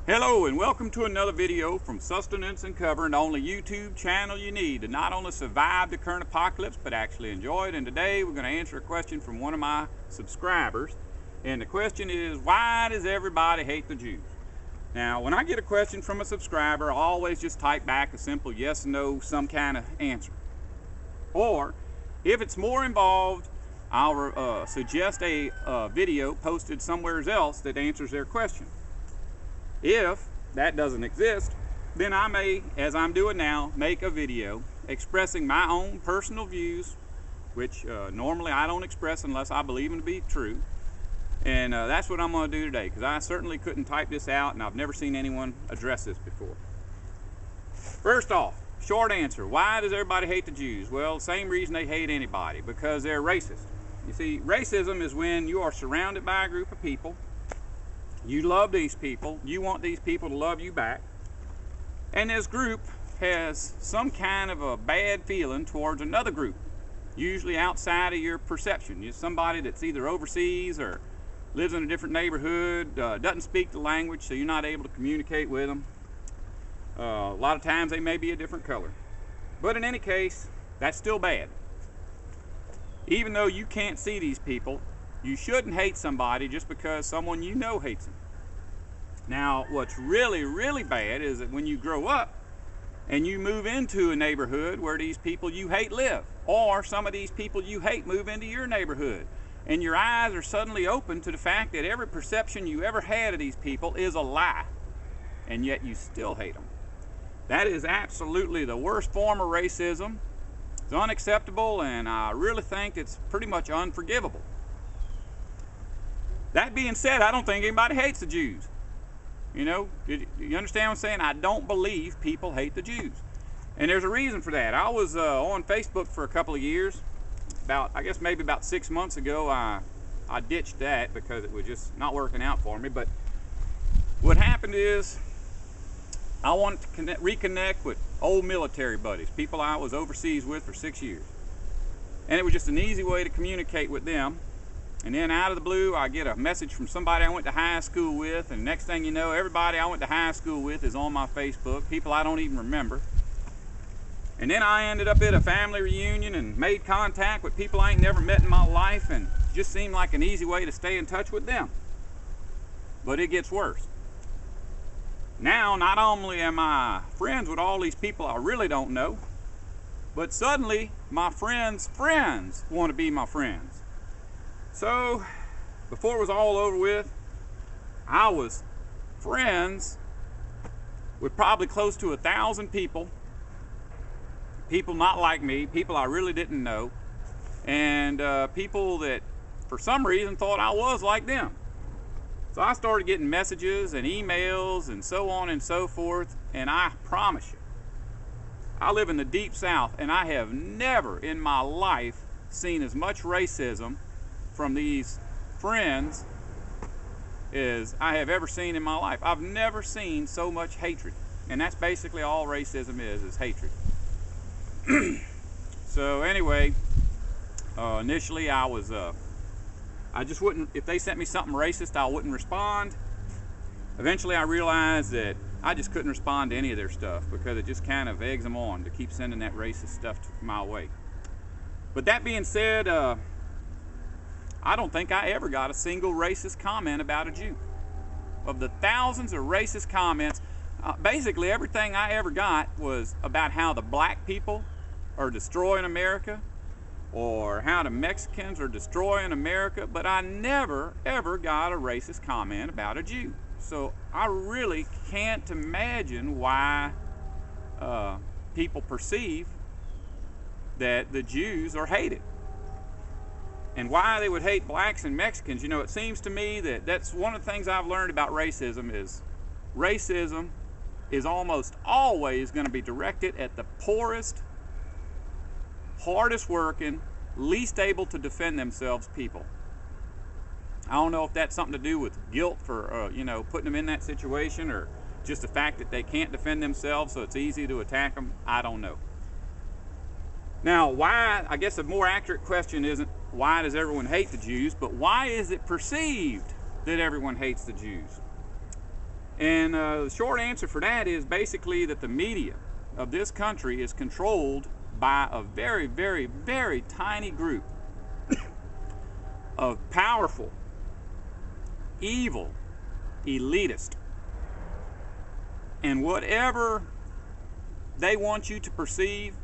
Hello and welcome to another video from Sustenance and Cover, the only YouTube channel you need to not only survive the current apocalypse but actually enjoy it. And today we're going to answer a question from one of my subscribers, and the question is, why does everybody hate the Jews? Now when I get a question from a subscriber, I always just type back a simple yes, no, some kind of answer. Or if it's more involved, I'll suggest a video posted somewhere else that answers their question. If that doesn't exist, then I may, as I'm doing now, make a video expressing my own personal views, which normally I don't express unless I believe them to be true. And that's what I'm going to do today, because I certainly couldn't type this out, and I've never seen anyone address this before. First off, short answer, why does everybody hate the Jews? Well, same reason they hate anybody, because they're racist. You see, racism is when you are surrounded by a group of people. You love these people, you want these people to love you back, and this group has some kind of a bad feeling towards another group, usually outside of your perception. You're somebody that's either overseas or lives in a different neighborhood, doesn't speak the language, so you're not able to communicate with them. A lot of times they may be a different color. But in any case, that's still bad. Even though you can't see these people, you shouldn't hate somebody just because someone you know hates them. Now, what's really, really bad is that when you grow up and you move into a neighborhood where these people you hate live, or some of these people you hate move into your neighborhood, and your eyes are suddenly open to the fact that every perception you ever had of these people is a lie, and yet you still hate them. That is absolutely the worst form of racism. It's unacceptable, and I really think it's pretty much unforgivable. That being said, I don't think anybody hates the Jews. You know, you understand what I'm saying? I don't believe people hate the Jews. And there's a reason for that. I was on Facebook for a couple of years. I guess maybe about 6 months ago, I ditched that because it was just not working out for me. But what happened is, I wanted to reconnect with old military buddies, people I was overseas with for 6 years. And it was just an easy way to communicate with them. And then out of the blue, I get a message from somebody I went to high school with, and next thing you know, everybody I went to high school with is on my Facebook, people I don't even remember. And then I ended up at a family reunion and made contact with people I ain't never met in my life, and it just seemed like an easy way to stay in touch with them. But it gets worse. Now, not only am I friends with all these people I really don't know, but suddenly my friends' friends want to be my friends. So, before it was all over with, I was friends with probably close to 1,000 people. People not like me, people I really didn't know, and people that for some reason thought I was like them. So I started getting messages and emails and so on and so forth, and I promise you, I live in the deep South, and I have never in my life seen as much racism from these friends as I have ever seen in my life. I've never seen so much hatred, and that's basically all racism is hatred. So anyway, initially I just wouldn't, if they sent me something racist, I wouldn't respond. Eventually I realized that I just couldn't respond to any of their stuff because it just kind of eggs them on to keep sending that racist stuff my way. But that being said, I don't think I ever got a single racist comment about a Jew. Of the thousands of racist comments, basically everything I ever got was about how the black people are destroying America, or how the Mexicans are destroying America, but I never ever got a racist comment about a Jew. So I really can't imagine why people perceive that the Jews are hated. And why they would hate blacks and Mexicans. You know, it seems to me that that's one of the things I've learned about racism is almost always going to be directed at the poorest, hardest working, least able to defend themselves people. I don't know if that's something to do with guilt for, you know, putting them in that situation, or just the fact that they can't defend themselves so it's easy to attack them. I don't know. Now, why, I guess a more accurate question isn't why does everyone hate the Jews, but why is it perceived that everyone hates the Jews? And the short answer for that is basically that the media of this country is controlled by a very, very, very tiny group of powerful, evil, elitist. And whatever they want you to perceive,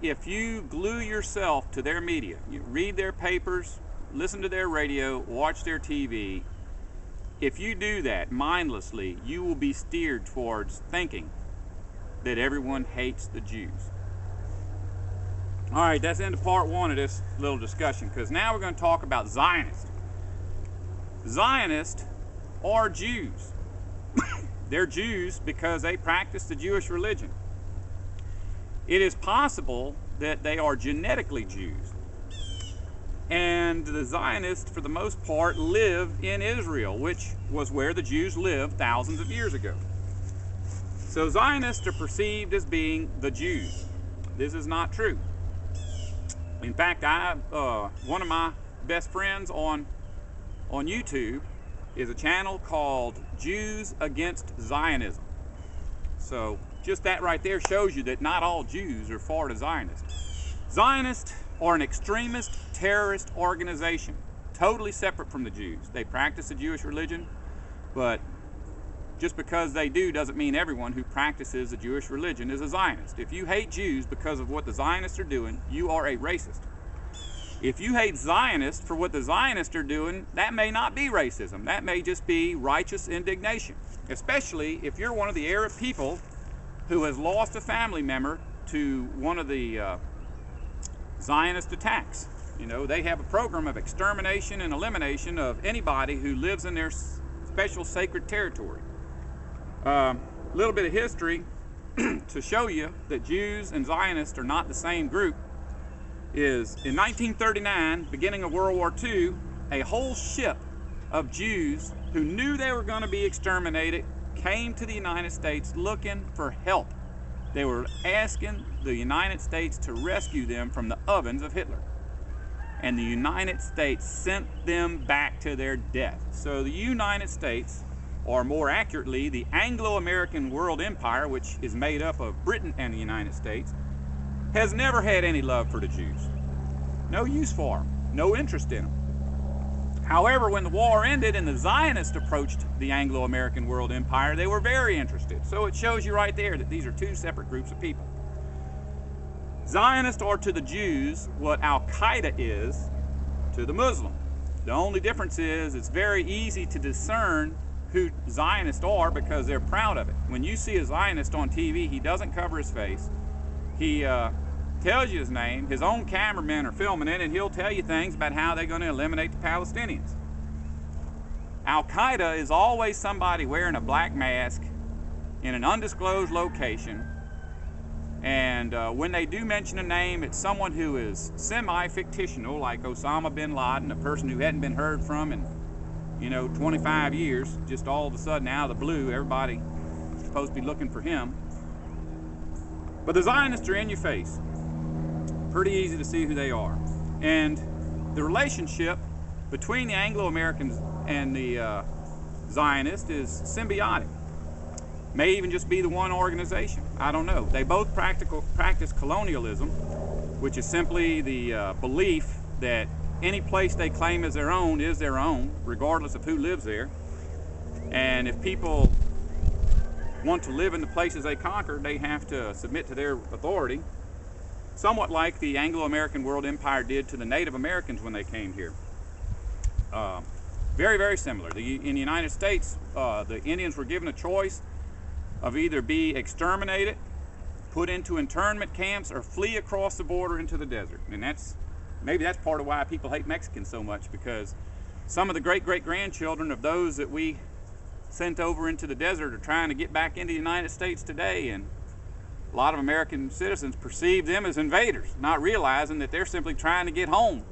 if you glue yourself to their media, you read their papers, listen to their radio, watch their TV, if you do that mindlessly, you will be steered towards thinking that everyone hates the Jews. All right, that's the end of part one of this little discussion, because now we're going to talk about Zionists. Zionists are Jews. They're Jews because they practice the Jewish religion. It is possible that they are genetically Jews. And the Zionists, for the most part, live in Israel, which was where the Jews lived thousands of years ago. So Zionists are perceived as being the Jews. This is not true. In fact, one of my best friends on YouTube is a channel called Jews Against Zionism. So just that right there shows you that not all Jews are for the Zionists. Zionists are an extremist terrorist organization, totally separate from the Jews. They practice the Jewish religion, but just because they do doesn't mean everyone who practices the Jewish religion is a Zionist. If you hate Jews because of what the Zionists are doing, you are a racist. If you hate Zionists for what the Zionists are doing, that may not be racism. That may just be righteous indignation, especially if you're one of the Arab people who has lost a family member to one of the Zionist attacks. You know, they have a program of extermination and elimination of anybody who lives in their special sacred territory. A little bit of history to show you that Jews and Zionists are not the same group is in 1939, beginning of World War II, a whole ship of Jews who knew they were going to be exterminated came to the United States looking for help. They were asking the United States to rescue them from the ovens of Hitler. And the United States sent them back to their death. So the United States, or more accurately, the Anglo-American world empire, which is made up of Britain and the United States, has never had any love for the Jews. No use for them, no interest in them. However, when the war ended and the Zionists approached the Anglo-American world empire, they were very interested. So it shows you right there that these are two separate groups of people. Zionists are to the Jews what Al-Qaeda is to the Muslim. The only difference is it's very easy to discern who Zionists are because they're proud of it. When you see a Zionist on TV, he doesn't cover his face. He tells you his name. His own cameramen are filming it, and he'll tell you things about how they're going to eliminate the Palestinians. Al-Qaeda is always somebody wearing a black mask in an undisclosed location, and when they do mention a name, it's someone who is semi-fictional, like Osama bin Laden, a person who hadn't been heard from in 25 years. Just all of a sudden, out of the blue, everybody's supposed to be looking for him. But the Zionists are in your face. Pretty easy to see who they are. And the relationship between the Anglo-Americans and the Zionists is symbiotic. May even just be the one organization. I don't know. They both practice colonialism, which is simply the belief that any place they claim as their own is their own, regardless of who lives there. And if people want to live in the places they conquered, they have to submit to their authority, somewhat like the Anglo-American world empire did to the Native Americans when they came here. Very, very similar. In the United States, the Indians were given a choice of either be exterminated, put into internment camps, or flee across the border into the desert. And maybe that's part of why people hate Mexicans so much, because some of the great-great-grandchildren of those that we sent over into the desert are trying to get back into the United States today, and a lot of American citizens perceive them as invaders, not realizing that they're simply trying to get home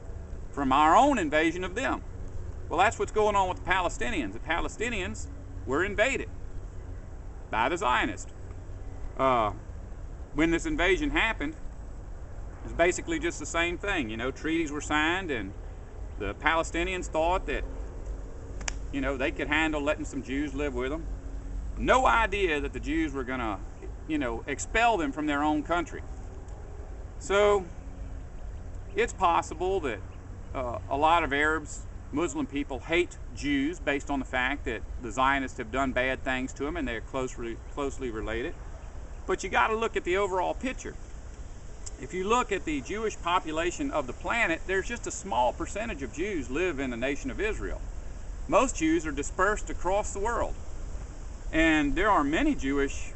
from our own invasion of them. Well, that's what's going on with the Palestinians. The Palestinians were invaded by the Zionists. When this invasion happened, it was basically just the same thing. Treaties were signed, and the Palestinians thought that they could handle letting some Jews live with them. no idea that the Jews were going to, expel them from their own country. So it's possible that a lot of Arabs, Muslim people, hate Jews based on the fact that the Zionists have done bad things to them and they're closely related. But you got to look at the overall picture. If you look at the Jewish population of the planet, there's just a small percentage of Jews live in the nation of Israel. Most Jews are dispersed across the world. And there are many Jewish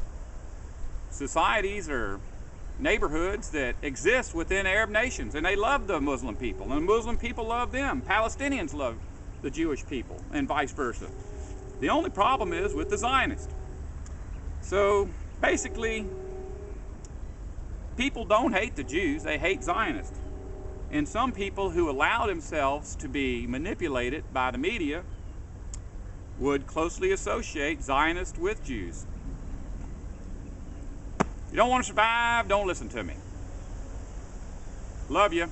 societies or neighborhoods that exist within Arab nations, and they love the Muslim people, and Muslim people love them. Palestinians love the Jewish people, and vice versa. The only problem is with the Zionists. So basically, people don't hate the Jews, they hate Zionists. And some people who allow themselves to be manipulated by the media would closely associate Zionists with Jews. If you don't want to survive, don't listen to me. Love you.